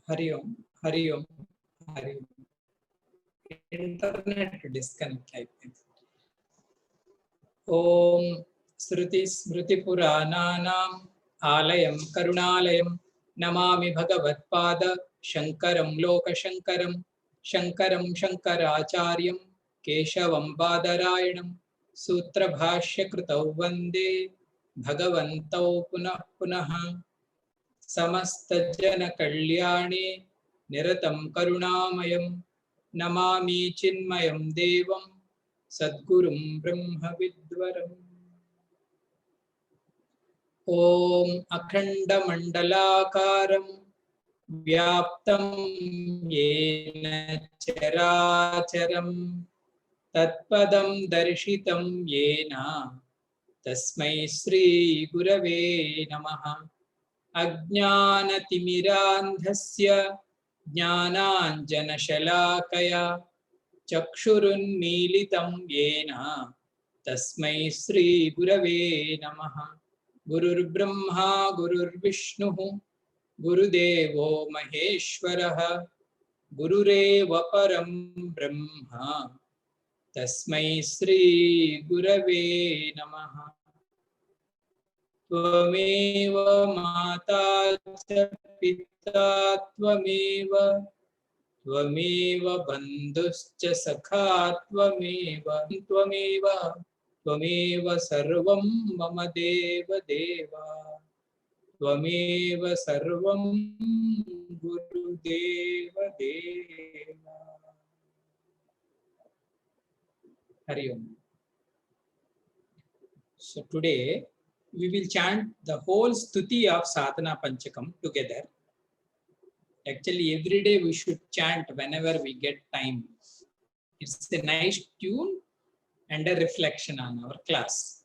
Hariom Hari Om Hari Om. Internet disconnect आयिपोయింది। ओम श्रुति स्मृति पुराणानाम आलयं करुणालयं नमामि भगवत्पाद शंकरं लोकशंकरं शंकरं शंकराचार्यं केशवं बादरायणं सूत्रभाष्यकृतौ वन्दे भगवन्तौ पुनः पुनः। समस्तजनकल्याणे निरतं करुणामयं नमामि चिन्मयं देवं सद्गुरुं ब्रह्मविद्वरम्। ॐ अखण्डमण्डलाकारं व्याप्तं येन चराचरं तत्पदं दर्शितं येन तस्मै श्रीगुरवे नमः। अज्ञानतिमिरान्धस्य ज्ञानाञ्जनशलाकया चक्षुरुन्मीलितं येन तस्मै श्रीगुरवे नमः। गुरुर्ब्रह्मा गुरुर्विष्णुः गुरुदेवो महेश्वरः गुरुरेव परं ब्रह्म तस्मै श्रीगुरवे नमः। त्वमेव माता च पिता भर्ता त्वमेव त्वमेव बन्धुश्च सखा त्वमेव त्वमेव सर्वं मम देव त्वमेव सर्वं गुरुदेव देव। हरि ओम। So today we will chant the whole stuti of Sadhana Panchakam together. Actually, every day we should chant whenever we get time. It's a nice tune and a reflection on our class.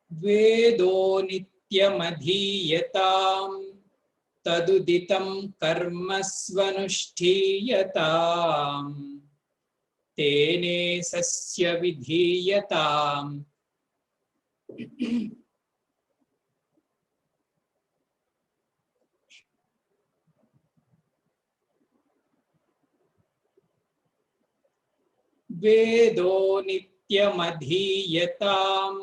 Vedo nityamadhiyatam taduditam karmasvanushtiyatam tene sasya vidhiyatam वेदो नित्यमधीयतां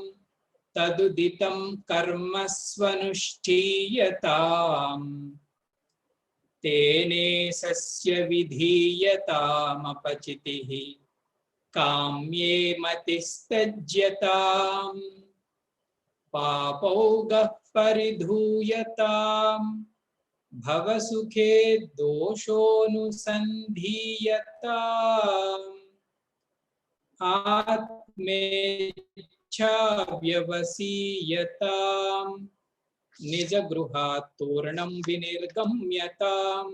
तदुदितं कर्मस्वनुष्ठीयतां तेने सस्य विधीयतामपचितिः काम्ये मतिस्तज्यतां पापौगः परिधूयतां भवसुखे दोषोऽनुसन्धीयताम् आत्मेच्छाव्यवसीयतां निजगृहात् तोरणं विनिर्गम्यतां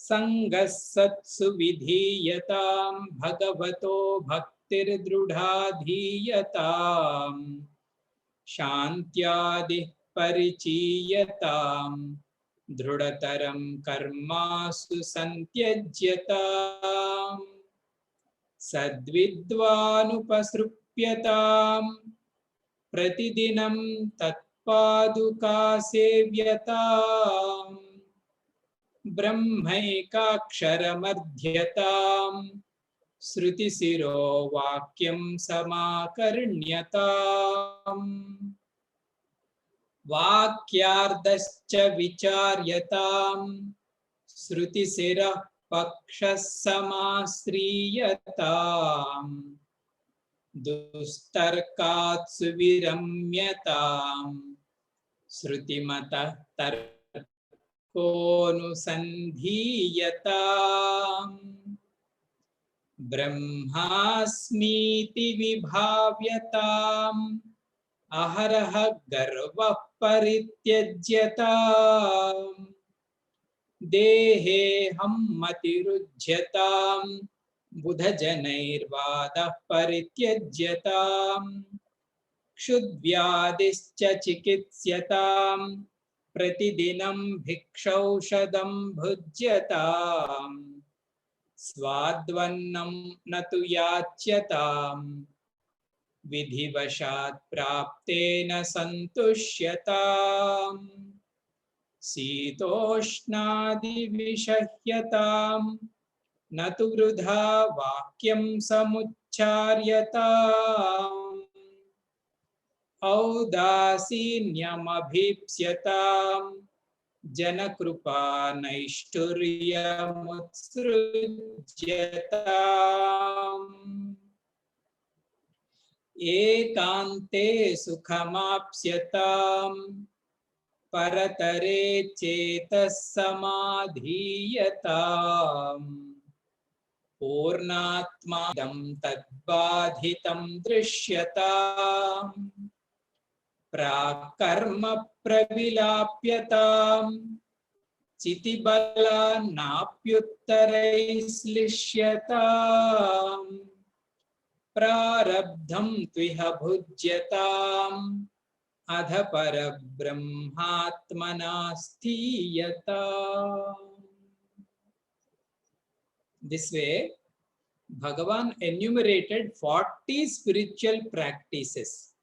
संगस्सत्सु विधीयतां भगवतो भक्तिर्दृढाधीयतां शान्त्यादिः परिचीयतां दृढतरं कर्मासु सन्त्यज्यताम् सद्विद्वानुपसृप्यतां प्रतिदिनं तत्पादुकासेव्यतां ब्रह्मैकाक्षरमध्यतां श्रुतिशिरो वाक्यं समाकर्ण्यताम् वाक्यार्थश्च विचार्यतां श्रुतिशिरः पक्षः समाश्रीयतां दुस्तर्कात् सुविरम्यतां श्रुतिमतः तर्कोऽनुसन्धीयतां ब्रह्मास्मीति विभाव्यताम् अहरः गर्वः परित्यज्यताम् देहेऽहं मतिरुज्यतां बुधजनैर्वादः परित्यज्यतां क्षुद्व्याधिश्च चिकित्स्यतां प्रतिदिनं भिक्षौषधं भुज्यतां स्वाद्वन्नं न तु याच्यतां विधिवशात् प्राप्तेन सन्तुष्यताम् शीतोष्णादिविषह्यतां न तु वृथा वाक्यं समुच्चार्यताम् औदासीन्यमभीप्स्यतां जनकृपा नैष्ठुर्यमुत्सृज्यताम् एकान्ते सुखमाप्स्यताम् परतरे चेतः समाधीयताम् पूर्णात्मादं तद्बाधितं दृश्यताम् प्राक्कर्म प्रविलाप्यताम् चितिबलान्नाप्युत्तरैश्लिष्यताम् प्रारब्धं त्विह भुज्यताम् अध परब्रह्मात्मना स्थीयताम्। This way, Bhagavan enumerated 40 spiritual practices.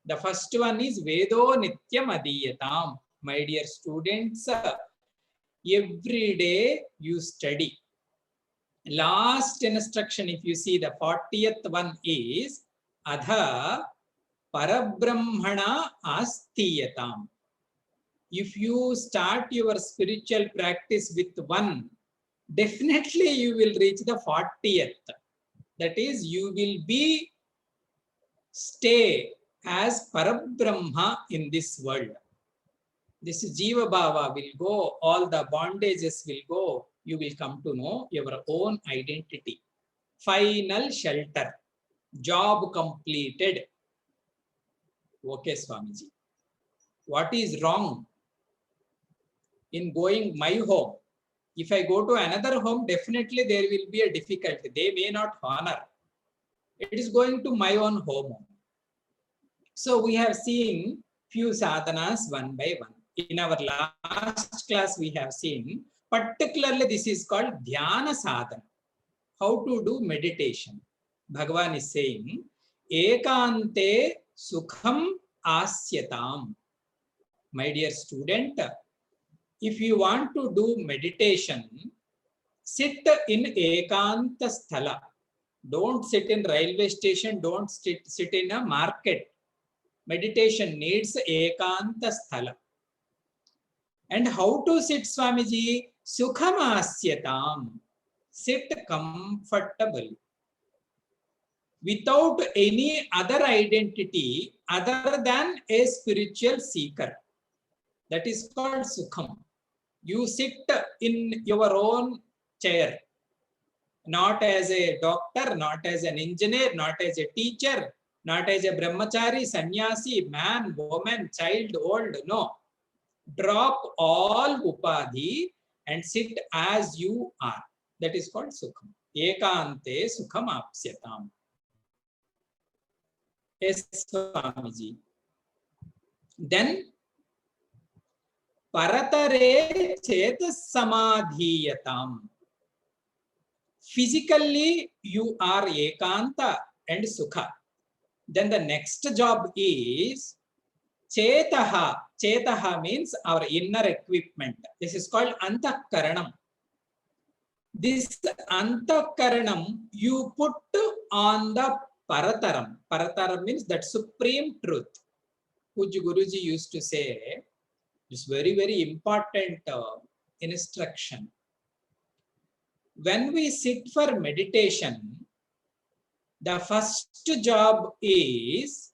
The first one is Vedo Nityam Adiyatam. My dear students, every day you study. Last instruction, if you see, the 40th one is Adha Parabrahmana Asthiyataam. If you start your spiritual practice with one, definitely you will reach the 40th. That is, you will be stay as Parabrahma in this world. This Jiva Bhava will go, all the bondages will go, you will come to know your own identity. Final shelter, job completed. Okay, Swamiji. What is wrong in going my home? If I go to another home, definitely there will be a difficulty. They may not honor. It is going to my own home. So we have seen few sadhanas one by one. In our last class, we have seen, particularly this is called dhyana sadhana. How to do meditation. Bhagavan is saying, ekante sukham asyatam. My dear student, if you want to do meditation, sit in ekanta sthala. Don't sit in railway station, don't sit in a market. Meditation needs ekanta sthala. And how to sit, Swamiji? Sukhamasyatam. Sit comfortably. Without any other identity other than a spiritual seeker. That is called Sukham. You sit in your own chair. Not as a doctor, not as an engineer, not as a teacher, not as a brahmachari, sannyasi, man, woman, child, old. No. Drop all upadhi and sit as you are. That is called Sukham. Ekante Sukham Apsyatam. Yes, Swamiji. Then Paratare Chetas Samadhiyatam. Physically, you are Ekanta and Sukha. Then the next job is Chetaha. Chetaha means our inner equipment. This is called Antakaranam. This Antakaranam you put on the Parataram. Parataram means that supreme truth. Puj Guruji used to say, it's very, very important instruction. When we sit for meditation, the first job is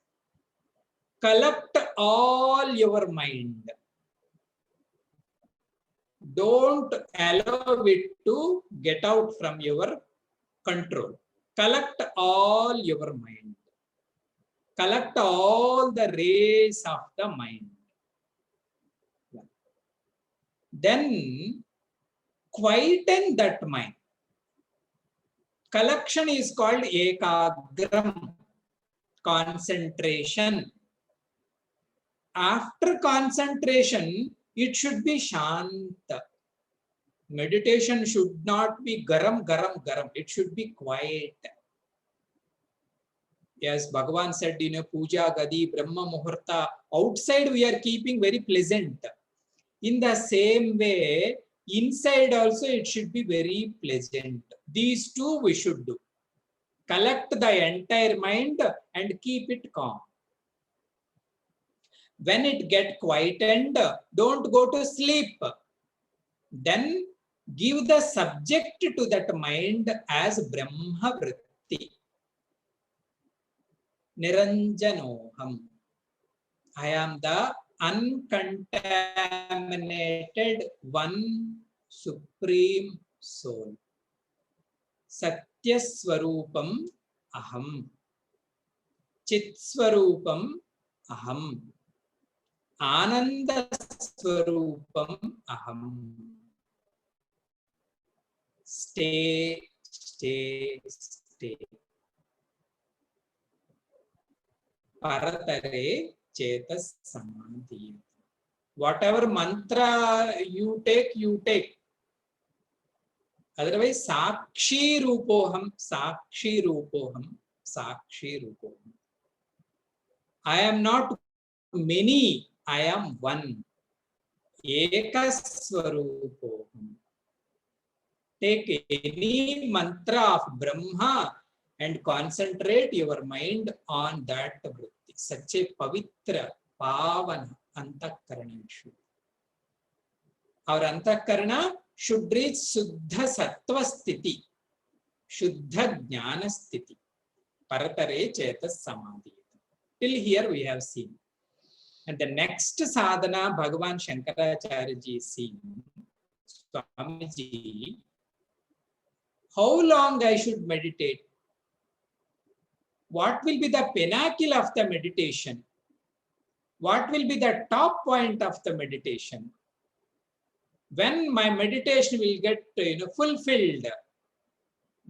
collect all your mind. Don't allow it to get out from your control. Collect all your mind. Collect all the rays of the mind. Then quieten that mind. Collection is called ekagram, concentration. After concentration, it should be shanta. Meditation should not be garam, garam, garam. It should be quiet. Yes, Bhagavan said in a puja, gadi, brahma muhurta, outside we are keeping very pleasant. In the same way, inside also it should be very pleasant. These two we should do. Collect the entire mind and keep it calm. When it gets quietened, don't go to sleep. Then give the subject to that mind as Brahma Vritti. Niranjanoham. I am the uncontaminated one supreme soul. Satya Swarupam Aham. Chit Swarupam Aham. Ananda Swarupam Aham. Stay, stay, stay. Paratare Chetas Samadhi. Whatever mantra you take, you take. Otherwise, Sakshi Rupoham, Sakshi Rupoham, Sakshi Rupoham. I am not many, I am one. Ekaswarupoham. Take any mantra of Brahma and concentrate your mind on that vritti. Such a pavitra, pavana antakarana should. Our antakarana should reach Shuddha Sattva Sthiti, Shuddha Jnana Sthiti, Paratare Chetas Samadhi. Till here we have seen. And the next sadhana, Bhagavan Shankaracharya ji is seeing. Swamiji, how long I should meditate? What will be the pinnacle of the meditation? What will be the top point of the meditation? When my meditation will get fulfilled,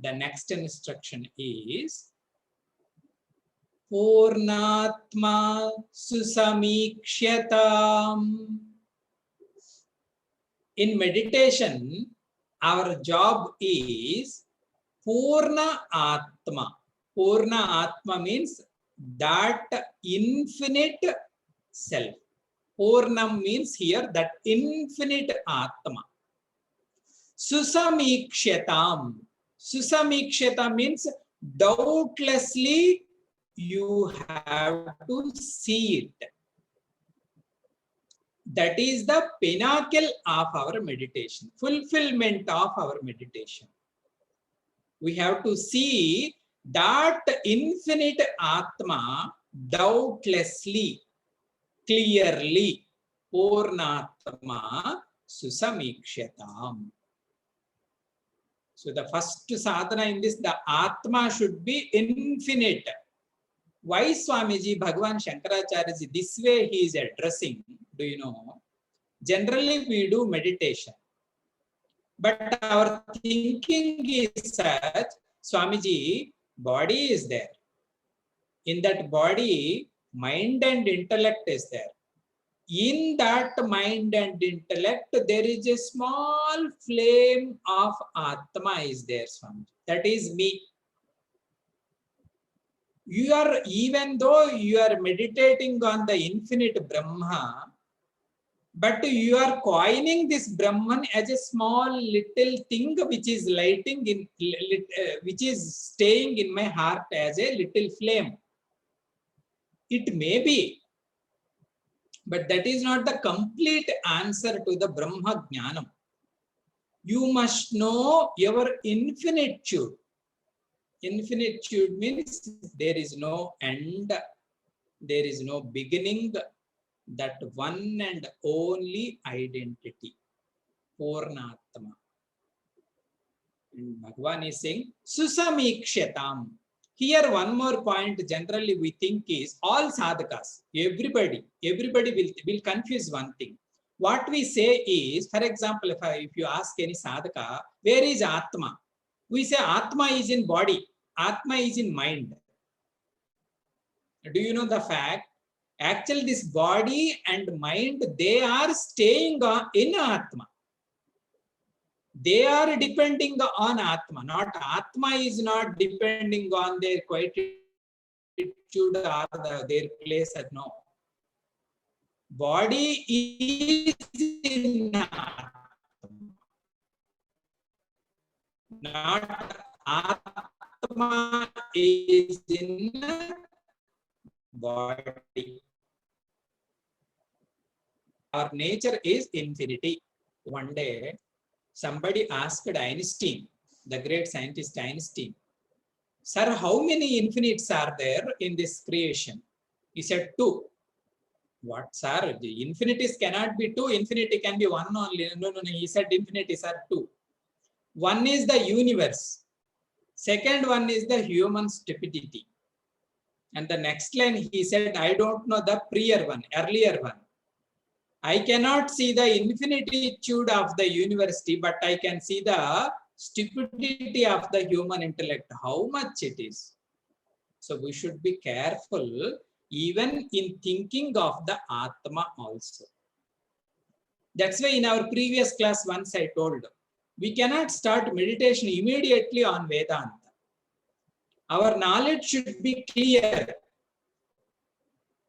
the next instruction is Purnatma Susamikshyatam. In meditation, our job is Purna Atma. Purna Atma means that infinite self. Purnam means here that infinite Atma. Susamikshyatam. Susamikshyatam means doubtlessly you have to see it. That is the pinnacle of our meditation, fulfillment of our meditation. We have to see that infinite Atma doubtlessly, clearly. Purnatma Susamikshyatam. So the first sadhana in this, the Atma should be infinite. Why Swamiji, Bhagavan Shankaracharya ji, this way he is addressing, do you know? Generally we do meditation, but our thinking is such, Swamiji, body is there. In that body, mind and intellect is there. In that mind and intellect, there is a small flame of Atma is there, Swamiji. That is me. You are, even though you are meditating on the infinite Brahma, but you are coining this Brahman as a small little thing which is lighting in, which is staying in my heart as a little flame. It may be, but that is not the complete answer to the Brahma Jnanam. You must know your infinitude. Infinitude means there is no end, there is no beginning, that one and only identity, Purnatma. And Bhagavan is saying, Susamikshyatam. Here one more point generally we think is all sadhakas, everybody will confuse one thing. What we say is, for example, if you ask any sadhaka, where is Atma? We say Atma is in body, Atma is in mind. Do you know the fact? Actually, this body and mind, they are staying in Atma. They are depending on Atma. Not Atma is not depending on their quietude or their place. No. Body is in Atma. Not Atma is in body. Our nature is infinity. One day, somebody asked Einstein, the great scientist Einstein, sir, how many infinites are there in this creation? He said 2. What, sir? The infinities cannot be 2. Infinity can be 1 only. No. He said infinities are 2. One is the universe. Second one is the human stupidity. And the next line he said, I don't know the earlier one. I cannot see the infinitude of the university, but I can see the stupidity of the human intellect, how much it is. So we should be careful even in thinking of the Atma also. That's why in our previous class once I told, we cannot start meditation immediately on Vedanta. Our knowledge should be clear.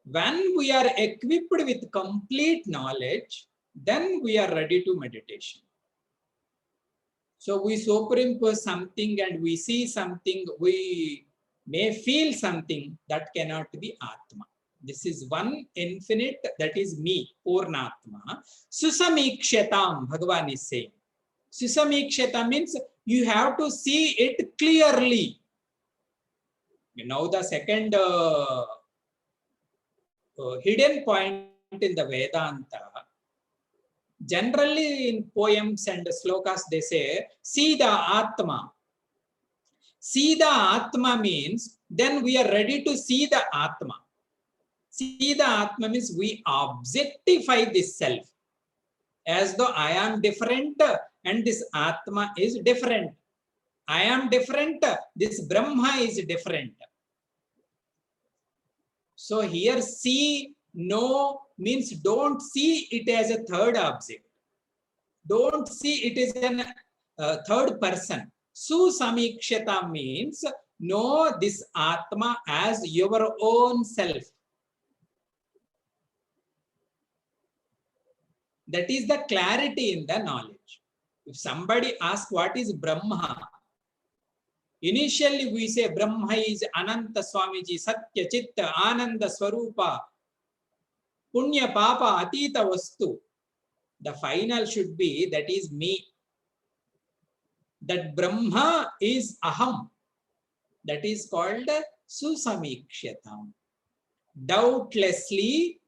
When we are equipped with complete knowledge, then we are ready to meditation. So we superimpose something and we see something, we may feel something that cannot be Atma. This is one infinite, that is me, Purnatma. Susamikshatam, Bhagavan is saying. Susamikshata means you have to see it clearly. Now the second hidden point in the Vedanta, generally in poems and slokas they say, see the Atma. See the Atma means then we are ready to see the Atma. See the Atma means we objectify this self as though I am different and this Atma is different. I am different, this Brahma is different. So here see, no means don't see it as a third object. Don't see it as a third person. Susamikshata means know this Atma as your own self. That is the clarity in the knowledge. If somebody asks what is Brahma, initially we say Brahma is Ananta Swamiji, Satya Chitta, Ananda Swarupa, Punya Papa, Atita Vastu. The final should be that is me. That Brahma is Aham. That is called Susamikshyatam. Doubtlessly,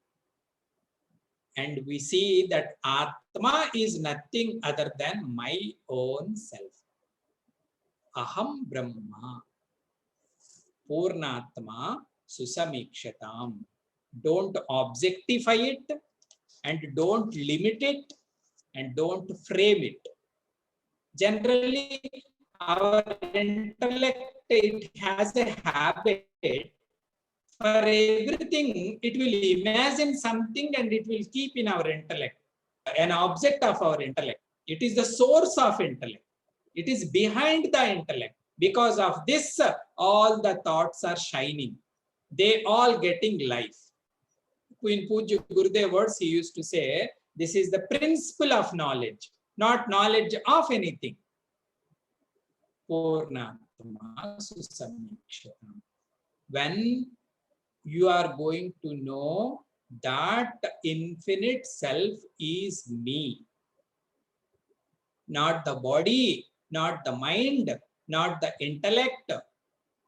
and we see that Atma is nothing other than my own self. Aham Brahma. Purnatma Susamikshyatam. Don't objectify it and don't limit it and don't frame it. Generally, our intellect, it has a habit. For everything, it will imagine something and it will keep in our intellect. An object of our intellect. It is the source of intellect. It is behind the intellect. Because of this, all the thoughts are shining. They all getting life. In Pujya Gurudev words, he used to say, this is the principle of knowledge, not knowledge of anything. Purnatma Susamikshyatam. When you are going to know that infinite self is me, not the body, not the mind, not the intellect,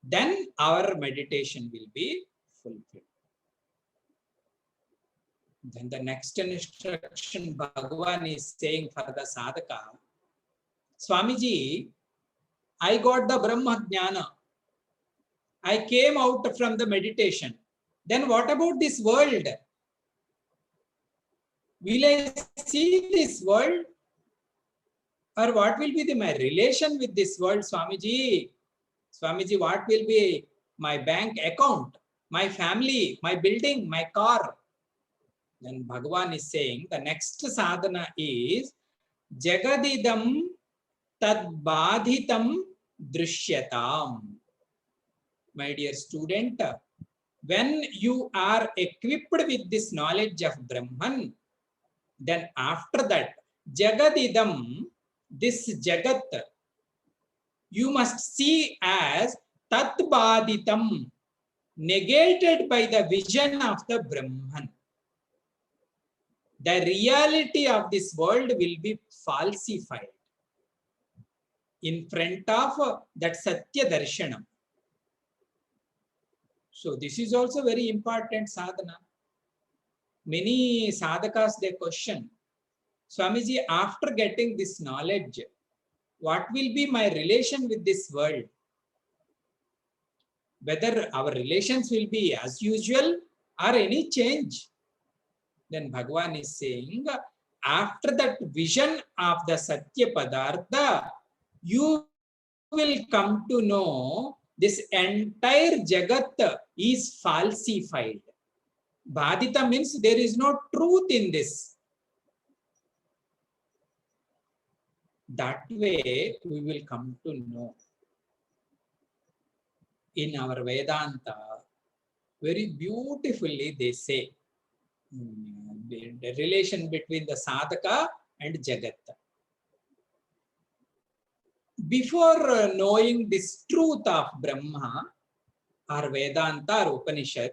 then our meditation will be fulfilled. Then the next instruction Bhagavan is saying for the sadhaka, Swamiji, I got the Brahma Jnana. I came out from the meditation. Then what about this world? Will I see this world? Or what will be my relation with this world, Swamiji? Swamiji, what will be my bank account, my family, my building, my car? Then Bhagavan is saying the next sadhana is Jagadidam Tadbadhitam Drishyatam. My dear student, when you are equipped with this knowledge of Brahman, then after that, Jagadidam, this Jagat, you must see as Tatbaditam, negated by the vision of the Brahman. The reality of this world will be falsified in front of that Satya Darshanam. So this is also very important sadhana. Many sadhakas, they question, Swamiji, after getting this knowledge, what will be my relation with this world? Whether our relations will be as usual or any change? Then Bhagavan is saying, after that vision of the Satya Padartha, you will come to know this entire Jagat is falsified. Badita means there is no truth in this. That way we will come to know. In our Vedanta, very beautifully they say, the relation between the sadhaka and Jagat. Before knowing this truth of Brahma, or Vedanta or Upanishad,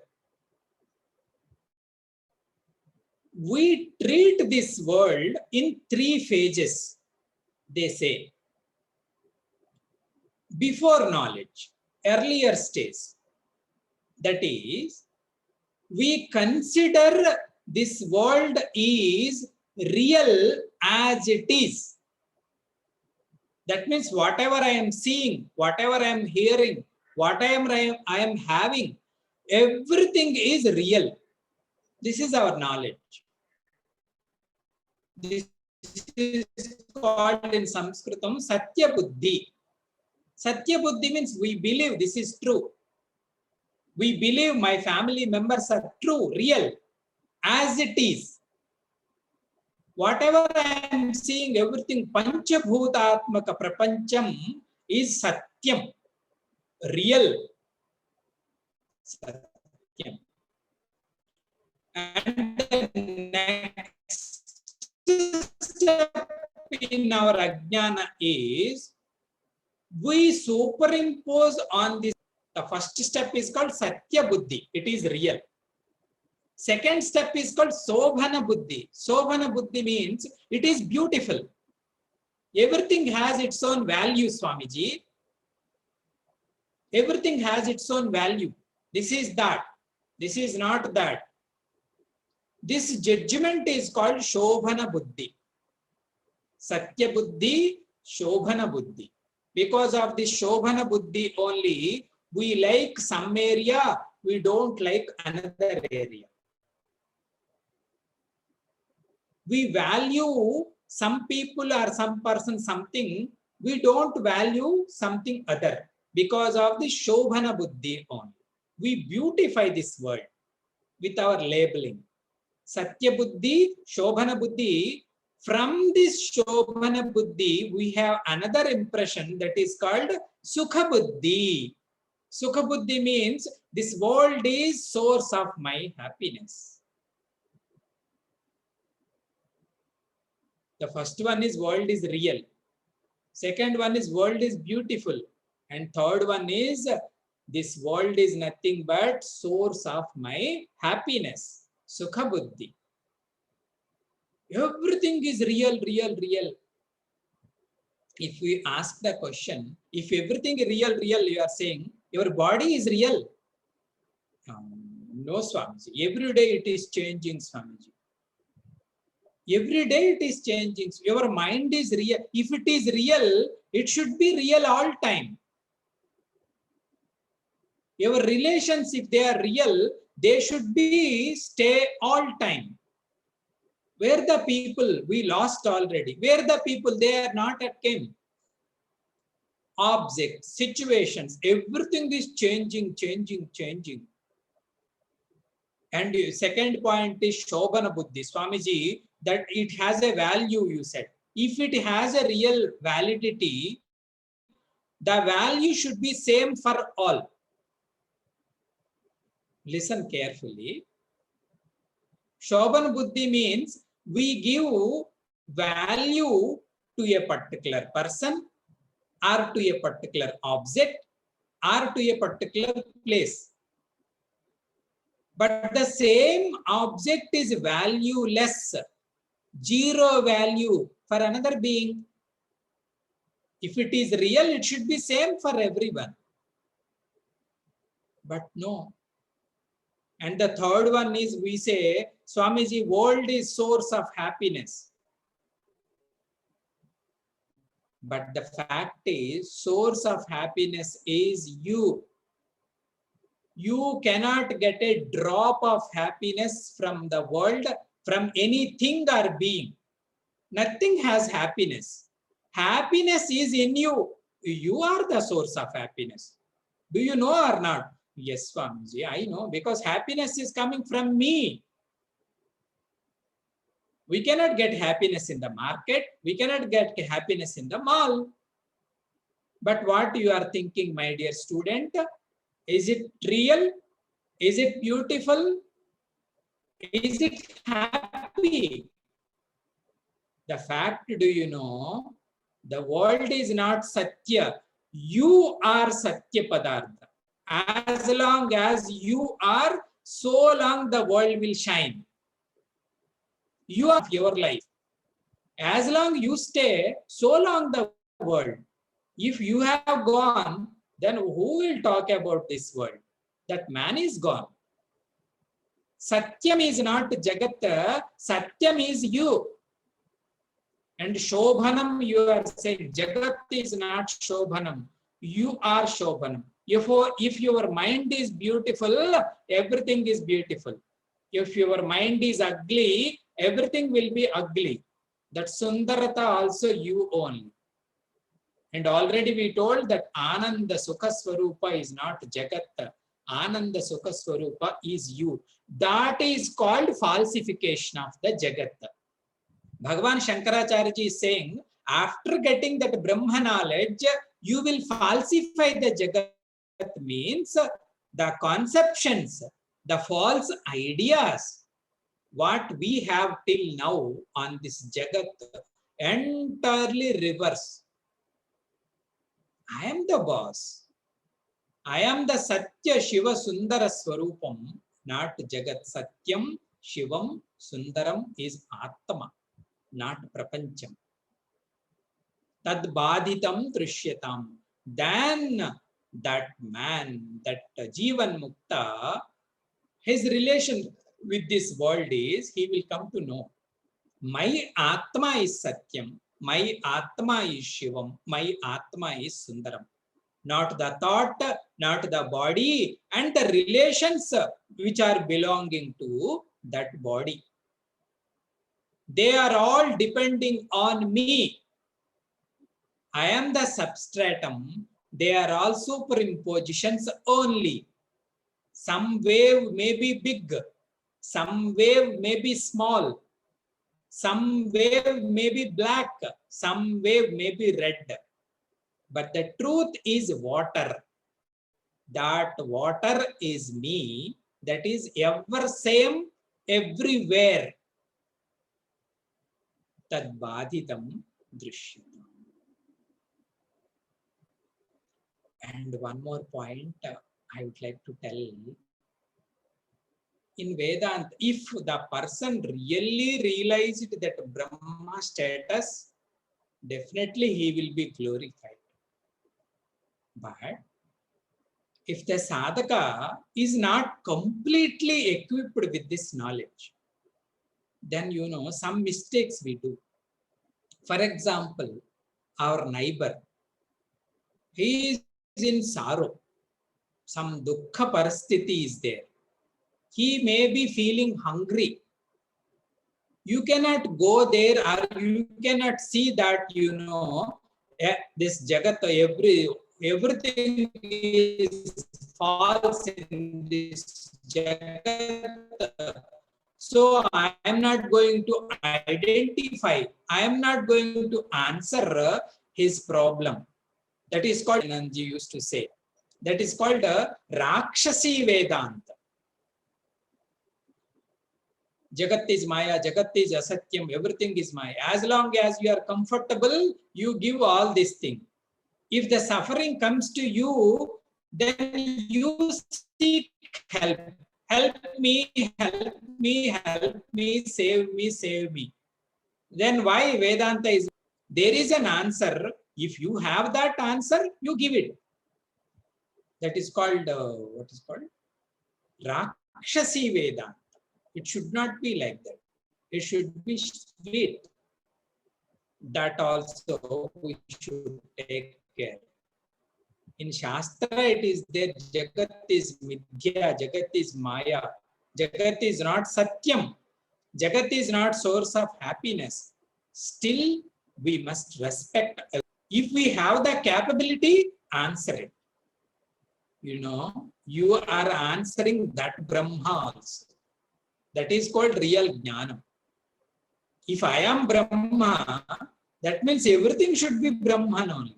we treat this world in 3 phases, they say. Before knowledge, earlier stage, that is, we consider this world is real as it is. That means whatever I am seeing, whatever I am hearing, whatever I am having, everything is real. This is our knowledge. This is called in Sanskritam Satya Buddhi. Satya Buddhi means we believe this is true. We believe my family members are true, real, as it is. Whatever I am seeing, everything Panchabhutatmaka Prapancham is Satyam, real. Satyam. And the next step in our Ajnana is we superimpose on this. The first step is called Satya Buddhi. It is real. Second step is called Sobhana Buddhi. Sobhana Buddhi means it is beautiful. Everything has its own value, Swamiji. Everything has its own value. This is that. This is not that. This judgment is called Shobhana Buddhi. Satya Buddhi, Shobhana Buddhi. Because of this Shobhana Buddhi only, we like some area, we don't like another area. We value some people or some person something, we don't value something other because of the Shobhana Buddhi only. We beautify this world with our labeling. Satya Buddhi, Shobhana Buddhi. From this Shobhana Buddhi, we have another impression that is called Sukha Buddhi. Sukha Buddhi means this world is source of my happiness. The first one is world is real. Second one is world is beautiful. And third one is this world is nothing but source of my happiness. Sukha Buddhi. Everything is real, real, real. If we ask the question, if everything is real, real, you are saying, your body is real. No, Swamiji. Every day it is changing, Swamiji. Every day it is changing. Your mind is real. If it is real, it should be real all time. Your relations, if they are real, they should be stay all time. Where the people we lost already? Where the people they are not at came? Objects, situations, everything is changing, changing, changing. And second point is Shobhana Buddhi, Swamiji, that it has a value, you said. If it has a real validity, the value should be same for all. Listen carefully. Shobhana Buddhi means we give value to a particular person or to a particular object or to a particular place. But the same object is valueless, zero value for another being. If it is real, it should be same for everyone. But no. And the third one is we say, Swamiji, world is source of happiness. But the fact is, source of happiness is you. You cannot get a drop of happiness from the world, from anything or being. Nothing has happiness. Happiness is in you. You are the source of happiness. Do you know or not? Yes, Swamiji, I know, because happiness is coming from me. We cannot get happiness in the market. We cannot get happiness in the mall. But what you are thinking, my dear student? Is it real? Is it beautiful? Is it happy? The fact, do you know, the world is not Satya. You are Satya Padartha. As long as you are, so long the world will shine. You are your life. As long you stay, so long the world. If you have gone, then who will talk about this world? That man is gone. Satyam is not Jagat, Satyam is you. And Shobhanam, you are saying, Jagat is not Shobhanam. You are Shobhanam. If your mind is beautiful, everything is beautiful. If your mind is ugly, everything will be ugly. That Sundarata also you only. And already we told that Ananda Sukha Swarupa is not Jagat. Ananda Sukha Swarupa is you. That is called falsification of the Jagat. Bhagavan Shankaracharya is saying, after getting that Brahma knowledge, you will falsify the Jagat, means the conceptions, the false ideas, what we have till now on this Jagat, entirely reverse. I am the boss. I am the Satya Shiva Sundara Swarupam, not Jagat. Satyam, Shivam, Sundaram is Atma, not Prapancham. Tad Badhitam Trishyatam. Then that man, that Jivan Mukta, his relation with this world is, he will come to know. My Atma is Satyam, my Atma is Shivam, my Atma is Sundaram. Not the thought, not the body, and the relations which are belonging to that body. They are all depending on me. I am the substratum. They are all superimpositions only. Some wave may be big, some wave may be small, some wave may be black, some wave may be red. But the truth is water. That water is me, that is ever same everywhere. Tad badhitam drishyam. And one more point I would like to tell. In Vedanta, if the person really realized that Brahma status, definitely he will be glorified. But if the sadhaka is not completely equipped with this knowledge, then some mistakes we do. For example, our neighbor, he is in sorrow, some dukkha parasthiti is there. He may be feeling hungry. You cannot go there, or you cannot see that, this Jagat, everything is false in this Jagat. So I am not going to identify, I am not going to answer his problem. That is called, Anandji used to say, that is called Rakshasi Vedanta. Jagat is Maya, Jagat is Asatyam, everything is Maya. As long as you are comfortable, you give all this thing. If the suffering comes to you, then you seek help. Help me, help me, help me, save me, save me. Then why Vedanta is? There is an answer. If you have that answer, you give it. That is called, what is called? Rakshasi Vedanta. It should not be like that. It should be sweet. That also we should take care. In Shastra, it is there, Jagat is Midya, Jagat is Maya. Jagat is not Satyam. Jagat is not source of happiness. Still, we must respect. If we have the capability, answer it. You are answering that Brahma also. That is called real Jnanam. If I am Brahma, that means everything should be Brahman only.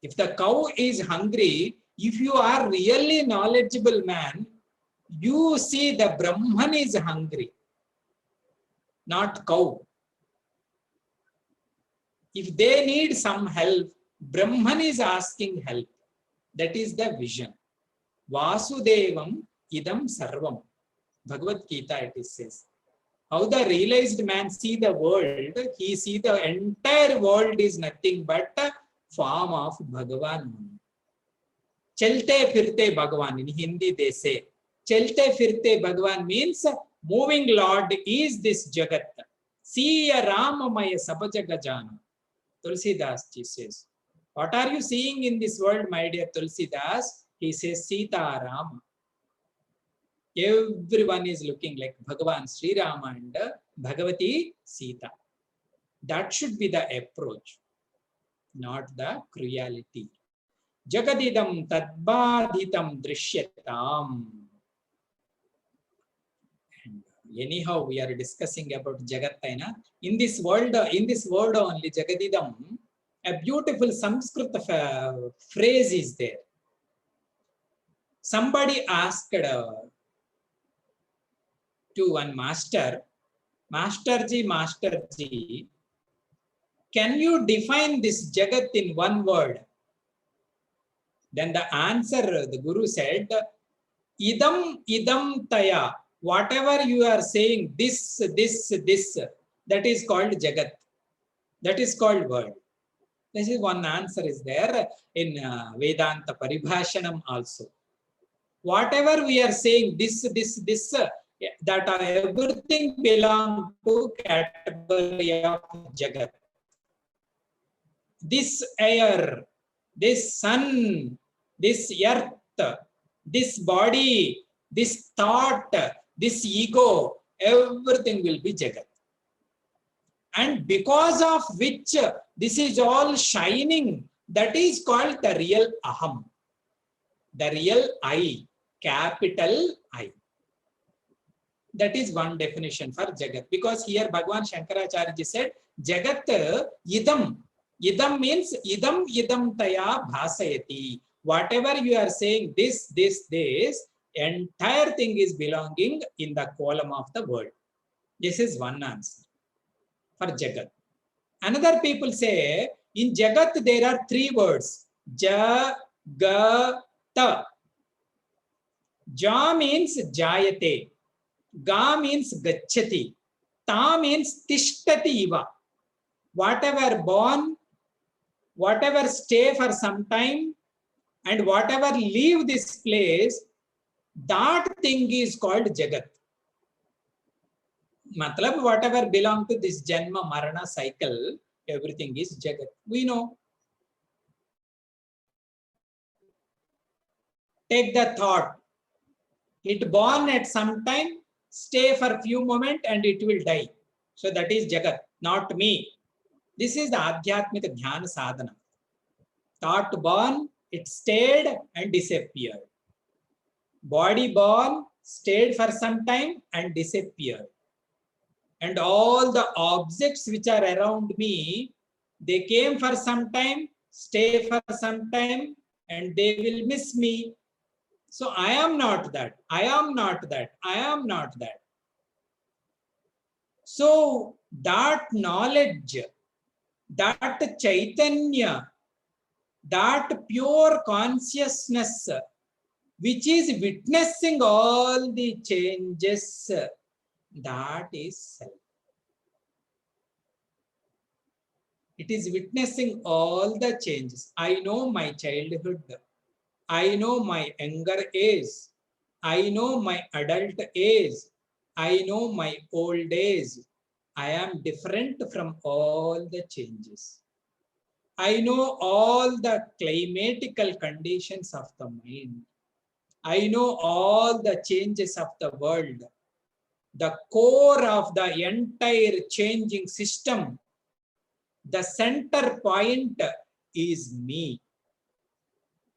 If the cow is hungry, if you are really knowledgeable man, you see the Brahman is hungry, not cow. If they need some help, Brahman is asking help. That is the vision. Vasudevam idam sarvam. Bhagavad Gita it says. How the realized man see the world, he see the entire world is nothing but a form of Bhagavan. Chalte firte Bhagavan, in Hindi they say. Chalte firte Bhagavan means moving Lord is this Jagat. See a Ramamaya Sabajagajana. Tulsidas ji says. What are you seeing in this world, my dear Tulsidas? He says Sita Rama. Everyone is looking like Bhagavan Sri Rama and Bhagavati Sita. That should be the approach, not the cruelty. Jagadidam tadbadhitam drishyatam. Anyhow, we are discussing about Jagataina. In this word only, Jagadidam, a beautiful Sanskrit phrase is there. Somebody asked to one master, Masterji, can you define this Jagat in one word? Then the answer, the Guru said, idam taya. Whatever you are saying, this, that is called Jagat. That is called word. This is one answer is there in Vedanta Paribhashanam also. Whatever we are saying, this, that everything belongs to category of Jagat. This air, this sun, this earth, this body, this thought, this ego, everything will be Jagat. And because of which this is all shining, that is called the real Aham. The real I, capital I. That is one definition for Jagat. Because here Bhagavan Shankaracharya said, Jagat idam. Idam means idam taya bhasayati. Whatever you are saying, this, entire thing is belonging in the column of the world. This is one answer for Jagat. Another people say, in Jagat there are three words. Jagata. Ja means jayate. Ga means gacchati. Ta means tishtati iva. Whatever born, whatever stay for some time, and whatever leave this place, that thing is called Jagat. Matlab, whatever belong to this Janma Marana cycle, everything is Jagat. We know. Take the thought. It born at some time, stay for a few moments, and it will die. So that is Jagat, not me. This is the Adhyatmika Dhyana Sadhana. Thought born, it stayed and disappeared. Body born, stayed for some time and disappeared. And all the objects which are around me, they came for some time, stay for some time, and they will miss me. So I am not that. I am not that. I am not that. So that knowledge, that Chaitanya, that pure consciousness, which is witnessing all the changes, that is self. It is witnessing all the changes. I know my childhood. I know my younger age. I know my adult age. I know my old age. I am different from all the changes. I know all the climatical conditions of the mind. I know all the changes of the world. The core of the entire changing system, the center point is me.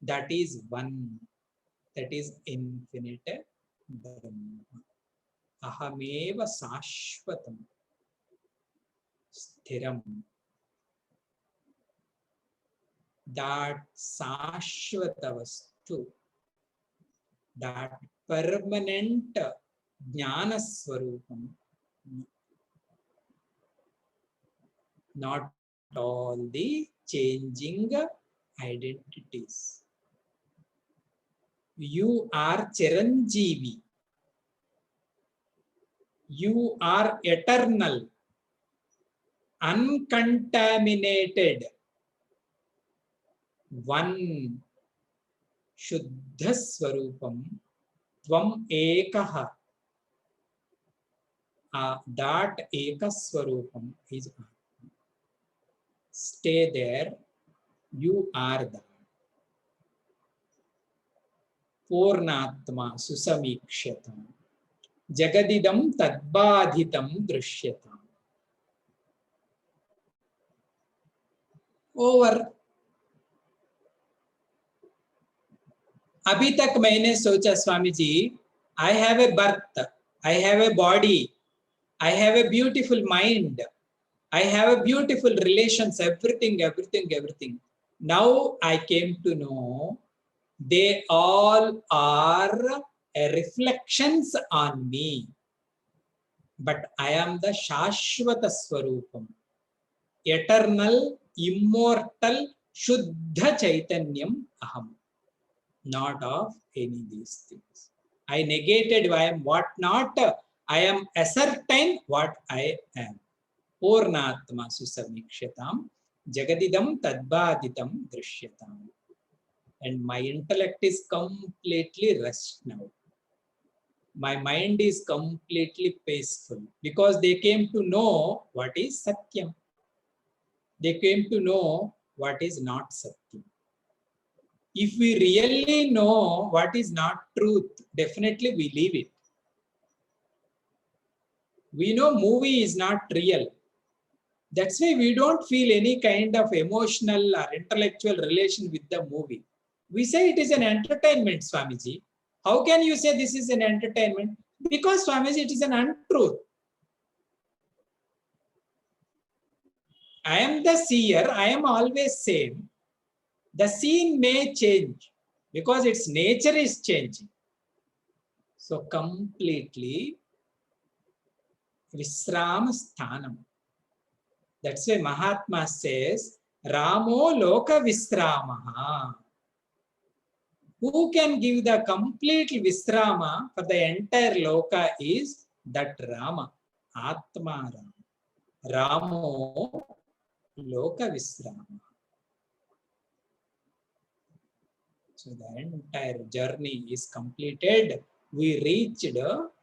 That is one. That is infinite Brahma. Ahameva Sashvatam. Sthiram. That Sashvata Vastu, that permanent Jnana Swarupam, not all the changing identities. You are Chiranjeevi. You are eternal, uncontaminated, one, Shuddha Swarupam, Tvam Ekaha. That Eka Swarupam is Atma. Stay there, you are that. Purnatma Susamikshatam. Jagadidam Tadbadhitam Drishyatam. Over. अभी तक मैंने सोचा Swami ji, I have a birth, I have a body, I have a beautiful mind, I have a beautiful relations, everything. Now I came to know they all are reflections on me. But I am the Shashvata Swarupam, eternal, immortal, Shuddha Chaitanyam Aham. Not of any of these things. I negated I am what not. I am ascertain what I am. Purnatma Susamikshatam Jagadidam Tadbaditam Drishyatam. And my intellect is completely rest now. My mind is completely peaceful because they came to know what is Satyam. They came to know what is not Satyam. If we really know what is not truth, definitely we leave it. We know movie is not real. That's why we don't feel any kind of emotional or intellectual relation with the movie. We say it is an entertainment, Swamiji. How can you say this is an entertainment? Because Swamiji, it is an untruth. I am the seer, I am always same. The scene may change because its nature is changing. So completely Visrama Sthanam. That's why Mahatma says, Ramo Loka Visramaha. Who can give the complete Visrama for the entire Loka is that Rama, Atma Rama. Ramo Loka Visrama. So the entire journey is completed. We reached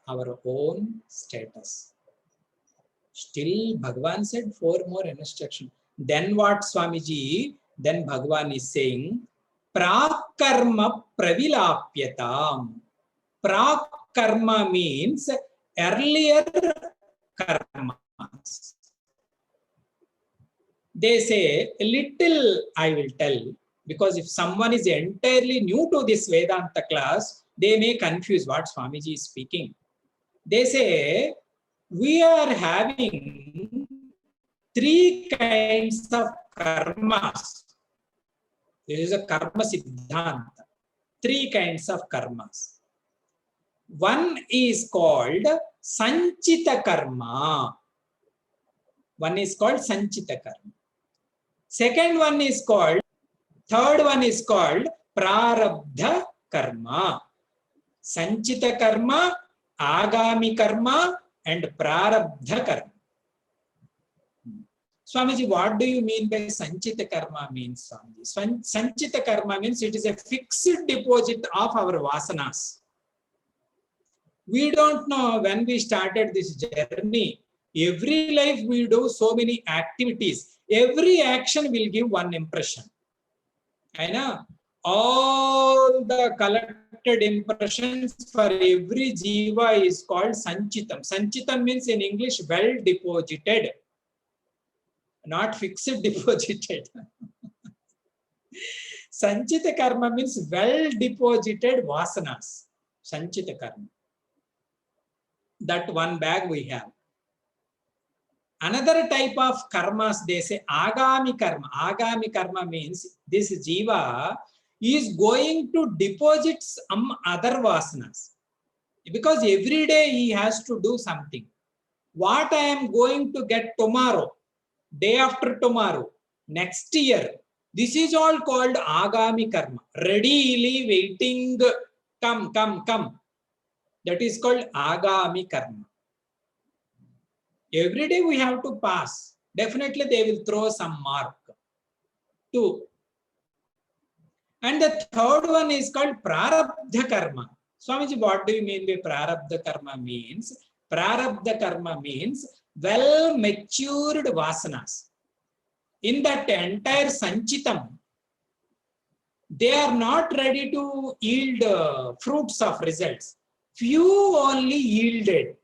our own status. Still, Bhagavan said 4 more instructions. Then what, Swamiji? Then Bhagavan is saying, Prakarma pravilapyatam. Prakarma means earlier karmas. They say, a little I will tell, because if someone is entirely new to this Vedanta class, they may confuse what Swamiji is speaking. They say, we are having 3 kinds of karmas. There is a karma siddhanta. 3 kinds of karmas. One is called sanchita karma. One is called sanchita karma. Second one is called, third one is called prarabdha karma. Sanchita karma, agami karma, and prarabdha karma. Swamiji, what do you mean by sanchita karma means, Swamiji? Sanchita karma means it is a fixed deposit of our vasanas. We don't know when we started this journey. Every life we do so many activities. Every action will give one impression. I know. All the collected impressions for every jiva is called sanchitam. Sanchitam means in English well deposited, not fixed deposited. Sanchita karma means well deposited vasanas. Sanchita karma. That one bag we have. Another type of karmas, they say agami karma. Agami karma means this jiva is going to deposit some other vasanas. Because every day he has to do something. What I am going to get tomorrow, day after tomorrow, next year, this is all called agami karma. Readily waiting Come, come, come. That is called agami karma. Every day we have to pass. Definitely they will throw some mark. 2. And the third one is called prarabdha karma. Swamiji, what do you mean by prarabdha karma means? Prarabdha karma means well matured vasanas. In that entire sanchitam, they are not ready to yield fruits of results. Few only yielded.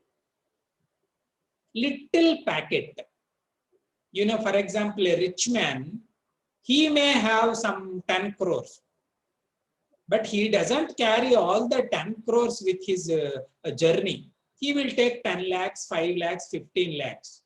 Little packet. You know, for example, a rich man, he may have some 10 crores, but he doesn't carry all the 10 crores with his journey. He will take 10 lakhs, 5 lakhs, 15 lakhs.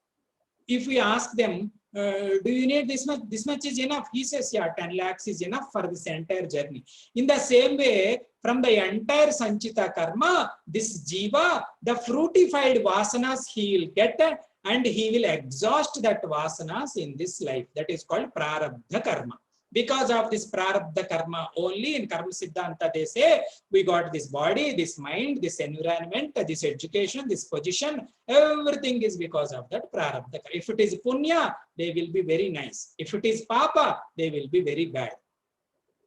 If we ask them, do you need this much? This much is enough. He says, yeah, 10 lakhs is enough for this entire journey. In the same way, from the entire Sanchita karma, this jiva, the fruitified vasanas he will get and he will exhaust that vasanas in this life. That is called prarabdha karma. Because of this prarabdha karma only in Karma Siddhanta, they say, we got this body, this mind, this environment, this education, this position, everything is because of that prarabdha. If it is punya, they will be very nice. If it is papa, they will be very bad.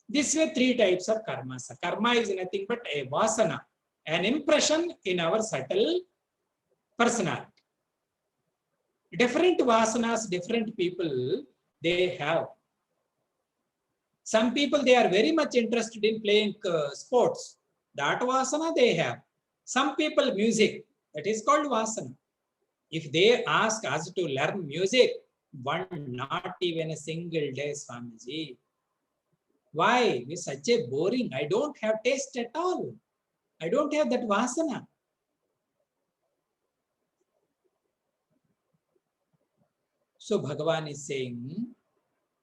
This way, 3 types of karmas. Karma is nothing but a vasana, an impression in our subtle personality. Different vasanas, different people, they have. Some people, they are very much interested in playing sports. That vasana they have. Some people, music. That is called vasana. If they ask us to learn music, not even a single day, Swamiji. Why? It's such a boring. I don't have taste at all. I don't have that vasana. So Bhagavan is saying,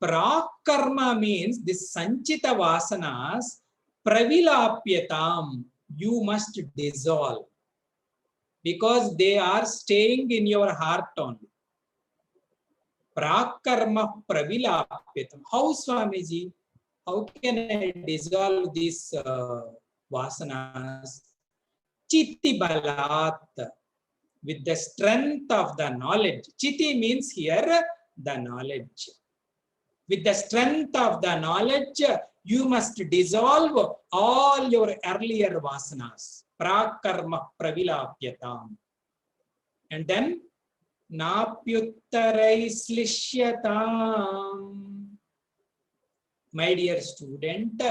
Prakarma means this sanchita vasanas, pravilapyatam, you must dissolve. Because they are staying in your heart only. Prakarma pravilapyatam. How, Swamiji? How can I dissolve these vasanas? Chitti balat. With the strength of the knowledge. Chitti means here the knowledge. With the strength of the knowledge, you must dissolve all your earlier vasanas. Prakarma pravilapyatam. And then, napyuttarai slishyatam. My dear student,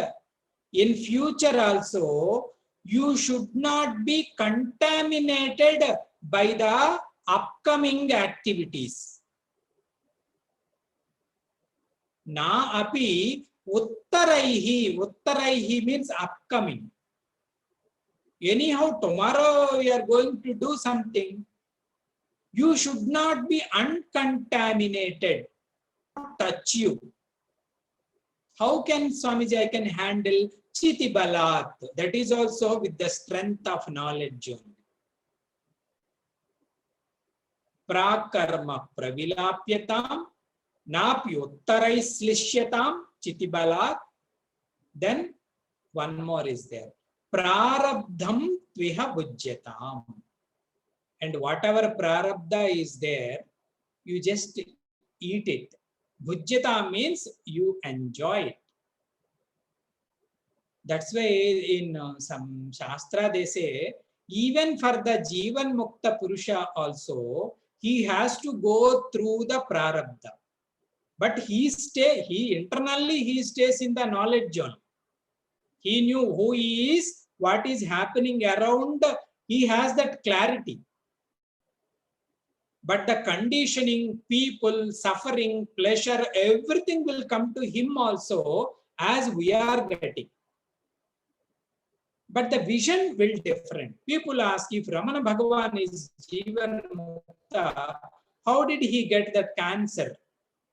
in future also, you should not be contaminated by the upcoming activities. Na api uttaraihi. Uttaraihi means upcoming. Anyhow, tomorrow you are going to do something. You should not be uncontaminated. Touch you. How can, Swamiji, I can handle Chiti Balat? That is also with the strength of knowledge only. Prakarma pravilapyatam, napyuttarai slishyatam, Chiti Balat. Then one more is there. Prarabdham tviha bhujyatam. And whatever prarabdha is there, you just eat it. Bhujyata means you enjoy it. That's why in some Shastra they say, even for the Jivan Mukta Purusha also, he has to go through the prarabdha. But he internally he stays in the knowledge zone. He knew who he is, what is happening around, he has that clarity. But the conditioning, people, suffering, pleasure, everything will come to him also as we are getting. But the vision will different. People ask, if Ramana Bhagavan is Jivan Mukta, how did he get that cancer?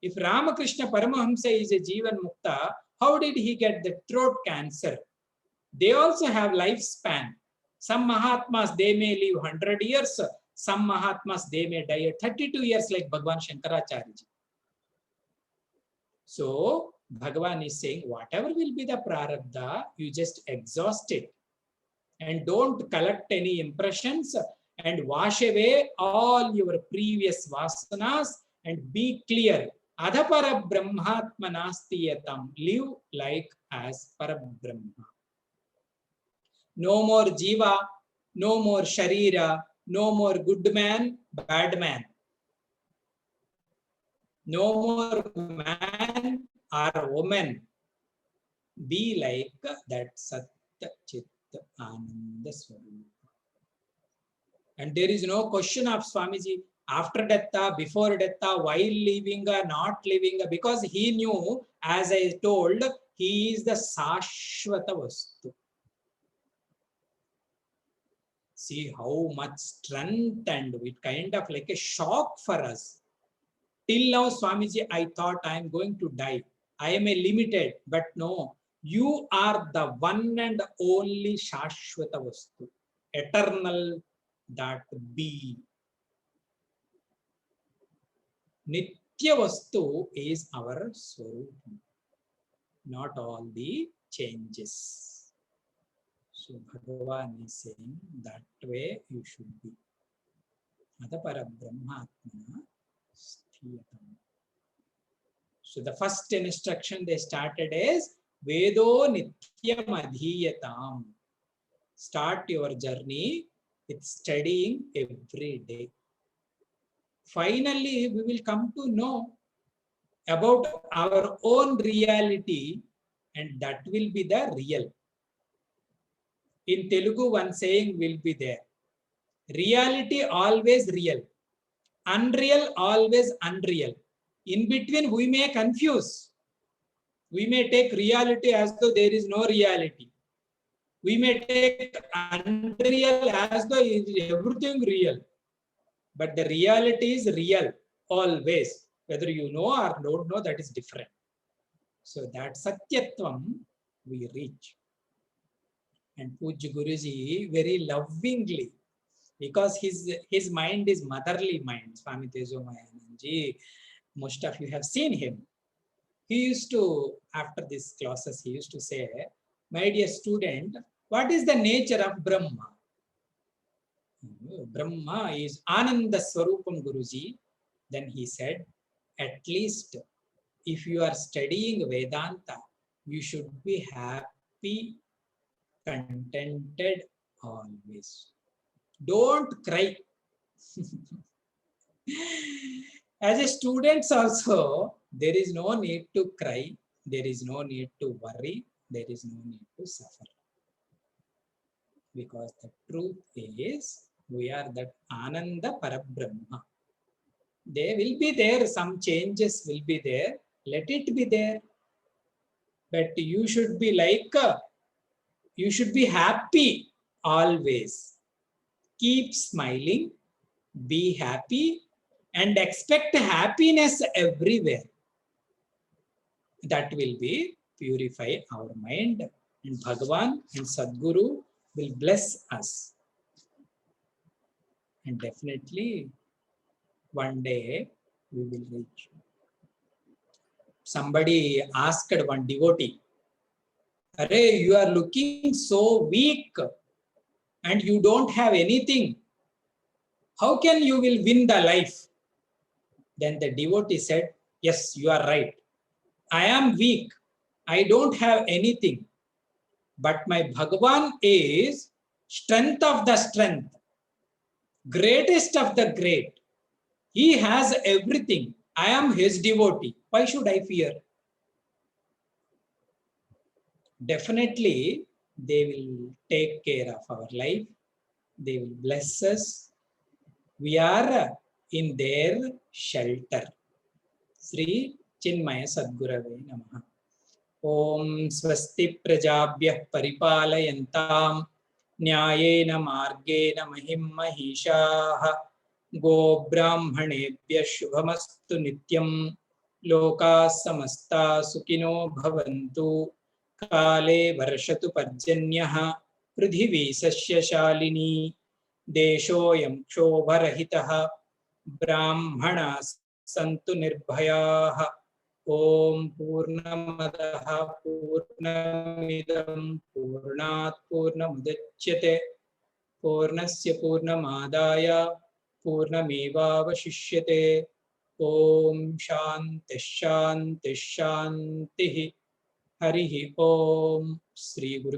If Ramakrishna Paramahamsa is a Jivan Mukta, how did he get the throat cancer? They also have lifespan. Some Mahatmas, they may live 100 years. Some Mahatmas, they may die at 32 years like Bhagavan Shankaracharya. So, Bhagavan is saying, whatever will be the prarabdha, you just exhaust it. and don't collect any impressions and wash away all your previous vasanas and be clear. Adhapara brahmatmanastiyatam. Live like as parabrahma. No more jiva, no more sharira, no more good man, bad man. No more man or woman. Be like that Sat Chit Ananda Swarupa. And there is no question of Swamiji after death, before death, while living, not living, because he knew, as I told, he is the Sashvata Vastu. See how much strength, and it kind of like a shock for us. Till now, Swamiji, I thought I am going to die. I am a limited, but no, you are the one and only Shashvata Vastu, eternal that be. Nitya Vastu is our Swarupa, not all the changes. So Bhagavan is saying that way you should be. Adapara Brahmatmana Sthiyatam. So the first instruction they started is Vedo Nityam Adhiyatam. Start your journey with studying every day. Finally, we will come to know about our own reality, and that will be the real. In Telugu, one saying will be there. Reality always real. Unreal always unreal. In between, we may confuse. We may take reality as though there is no reality. We may take unreal as though everything real. But the reality is real always. Whether you know or don't know, that is different. So that Satyatvam we reach. And Pujya Guruji very lovingly, because his mind is motherly mind, Swami Tejomayananji, most of you have seen him. He used to, after these classes, he used to say, my dear student, what is the nature of Brahma? Brahma is Ananda Swarupam, Guruji. Then he said, at least if you are studying Vedanta, you should be happy, contented always. Don't cry. As a student also, there is no need to cry. There is no need to worry. There is no need to suffer. Because the truth is, we are that Ananda Parabrahma. They will be there, some changes will be there. Let it be there. But you should be like, you should be happy always. Keep smiling, be happy, and expect happiness everywhere. That will be purify our mind, and Bhagavan and Sadguru will bless us. And definitely one day we will reach. Somebody asked one devotee, Arey, you are looking so weak and you don't have anything. How can you will win the life? Then the devotee said, yes, you are right. I am weak. I don't have anything. But my Bhagavan is strength of the strength, greatest of the great. He has everything. I am his devotee. Why should I fear? Definitely, they will take care of our life. They will bless us. We are in their shelter. Sri Chinmaya Sadgurave Namaha. Om Swasti Prajabhyah Paripalayantam Nyayena Margena Mahim Mahishaha Go Brahmanebhyah Shubhamastu Nityam Loka Samasta Sukhino Bhavantu Kale Varshatu Parjanyah Pridhivi Sasya Shalini Deshoyam Kshovarahitaha Brahmanas Santu Nirbhayaha ओम पूर्णमदः पूर्णमिदं पूर्णात् पूर्णमुदच्यते पूर्णस्य पूर्णमादाय पूर्णमेवावशिष्यते। ओम शांति शांति शांति। हरि ओम। श्री गुरु